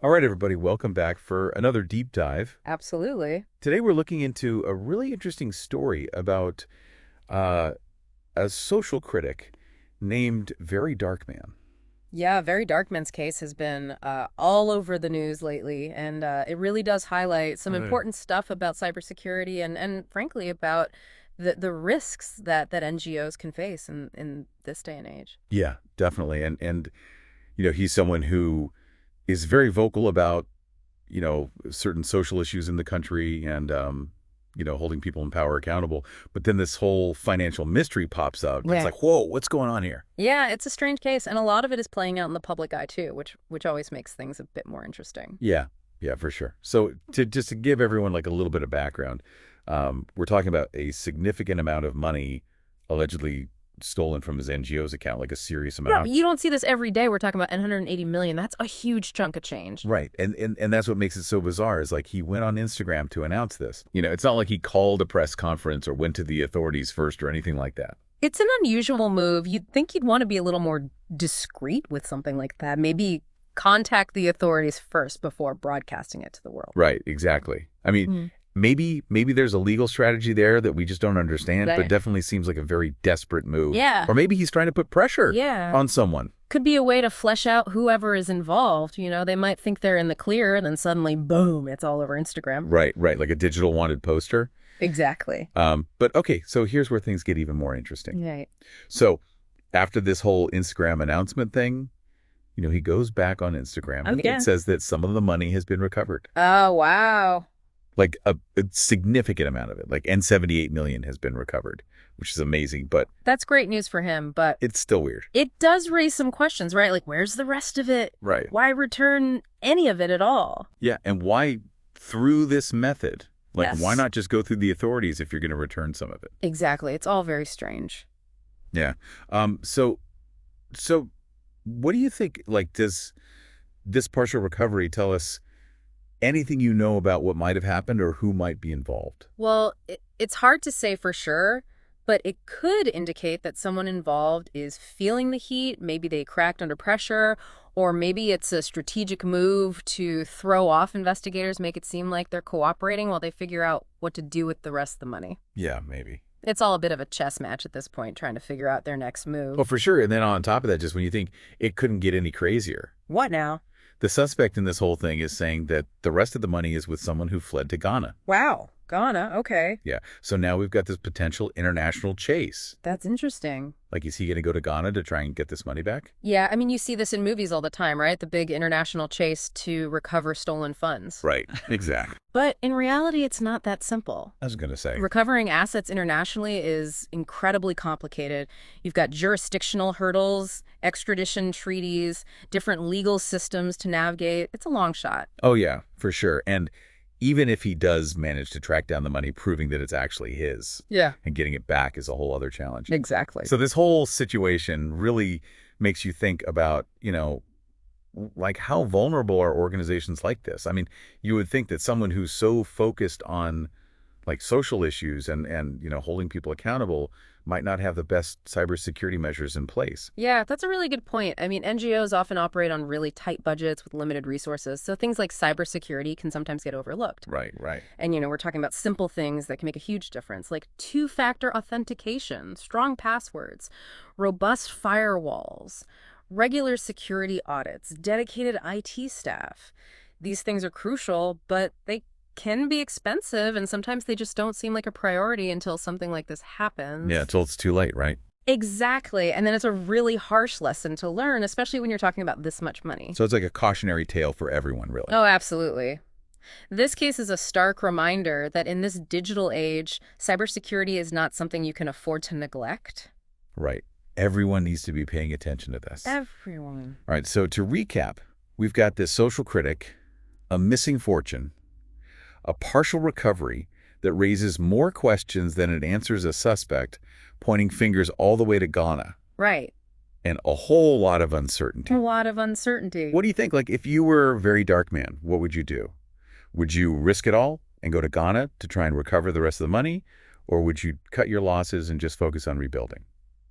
All right, everybody, welcome back for another deep dive. Absolutely. Today, we're looking into a really interesting story about uh, a social critic named Verydarkman. Yeah, Verydarkman's case has been all over the news lately, and it really does highlight some Right. important stuff about cybersecurity and frankly, about the risks that NGOs can face in this day and age. Yeah, definitely. And he's someone who is very vocal about, certain social issues in the country and holding people in power accountable. But then this whole financial mystery pops up. It's Yeah. like, whoa, what's going on here? Yeah, it's a strange case, and a lot of it is playing out in the public eye too, which always makes things a bit more interesting. Yeah, yeah, for sure. So just to give everyone like a little bit of background, we're talking about a significant amount of money allegedly stolen from his NGO's account, like a serious No, amount. you don't see this every day. We're talking about 180 million. That's a huge chunk of change. Right. And that's what makes it so bizarre is like he went on Instagram to announce this. It's not like he called a press conference or went to the authorities first or anything like that. It's an unusual move. You'd think you'd want to be a little more discreet with something like that. Maybe contact the authorities first before broadcasting it to the world. Right, exactly. I mean, Mm. maybe there's a legal strategy there that we just don't understand, but Right. definitely seems like a very desperate move. Yeah. Or maybe he's trying to put pressure Yeah. on someone. Could be a way to flesh out whoever is involved. You know, they might think they're in the clear, and then suddenly, boom, it's all over Instagram. Right, right, like a digital wanted poster. Exactly. But okay, so here's where things get even more interesting. Right. So after this whole Instagram announcement thing, he goes back on Instagram Oh, yeah. and says that some of the money has been recovered. Oh, wow. Like a significant amount of it, like N78 million has been recovered, which is amazing, but That's great news for him, but it's still weird. it does raise some questions, right? Like, where's the rest of it? Right. Why return any of it at all? Yeah, and why through this method? Like, Yes. why not just go through the authorities if you're going to return some of it? Exactly. It's all very strange. Yeah. So what do you think, like, does this partial recovery tell us anything you know about what might have happened or who might be involved? Well, it's hard to say for sure, but it could indicate that someone involved is feeling the heat. Maybe they cracked under pressure, or maybe it's a strategic move to throw off investigators, make it seem like they're cooperating while they figure out what to do with the rest of the money. Yeah, maybe. It's all a bit of a chess match at this point, trying to figure out their next move. Well, for sure. And then on top of that, just when you think it couldn't get any crazier, What now? the suspect in this whole thing is saying that the rest of the money is with someone who fled to Ghana. Wow. Ghana. Okay. Yeah. So now we've got this potential international chase. That's interesting. Like, is he going to go to Ghana to try and get this money back? Yeah, I mean, you see this in movies all the time, right? The big international chase to recover stolen funds. Right. Exactly. But in reality, it's not that simple. I was going to say. Recovering assets internationally is incredibly complicated. You've got jurisdictional hurdles, extradition treaties, different legal systems to navigate. It's a long shot. Oh, yeah, for sure. And even if he does manage to track down the money, proving that it's actually his Yeah. and getting it back is a whole other challenge. Exactly. So this whole situation really makes you think about, like how vulnerable are organizations like this? I mean, you would think that someone who's so focused on like social issues and holding people accountable might not have the best cybersecurity measures in place. Yeah, that's a really good point. I mean, NGOs often operate on really tight budgets with limited resources, so things like cybersecurity can sometimes get overlooked. Right, right. And, we're talking about simple things that can make a huge difference, like two-factor authentication, strong passwords, robust firewalls, regular security audits, dedicated IT staff. These things are crucial, but they can be expensive, and sometimes they just don't seem like a priority until something like this happens. Yeah, until it's too late, right? Exactly. And then it's a really harsh lesson to learn, especially when you're talking about this much money. So it's like a cautionary tale for everyone, really. Oh, absolutely. This case is a stark reminder that in this digital age, cybersecurity is not something you can afford to neglect. Right. Everyone needs to be paying attention to this. Everyone. All right, so to recap, we've got this social critic, a missing fortune, a partial recovery that raises more questions than it answers a suspect, pointing fingers all the way to Ghana, Right. and a whole lot of uncertainty. A lot of uncertainty. What do you think? Like, if you were Verydarkman, what would you do? Would you risk it all and go to Ghana to try and recover the rest of the money? Or would you cut your losses and just focus on rebuilding?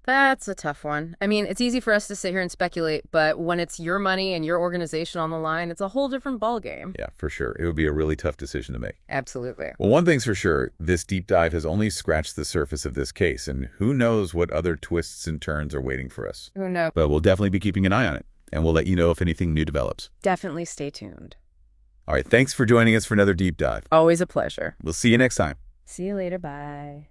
That's a tough one. I mean, it's easy for us to sit here and speculate, but when it's your money and your organization on the line, it's a whole different ballgame. Yeah, for sure. It would be a really tough decision to make. Absolutely. Well, one thing's for sure, this deep dive has only scratched the surface of this case, and who knows what other twists and turns are waiting for us. Who knows? But we'll definitely be keeping an eye on it, and we'll let you know if anything new develops. Definitely stay tuned. All right, thanks for joining us for another deep dive. Always a pleasure. We'll see you next time. See you later. Bye.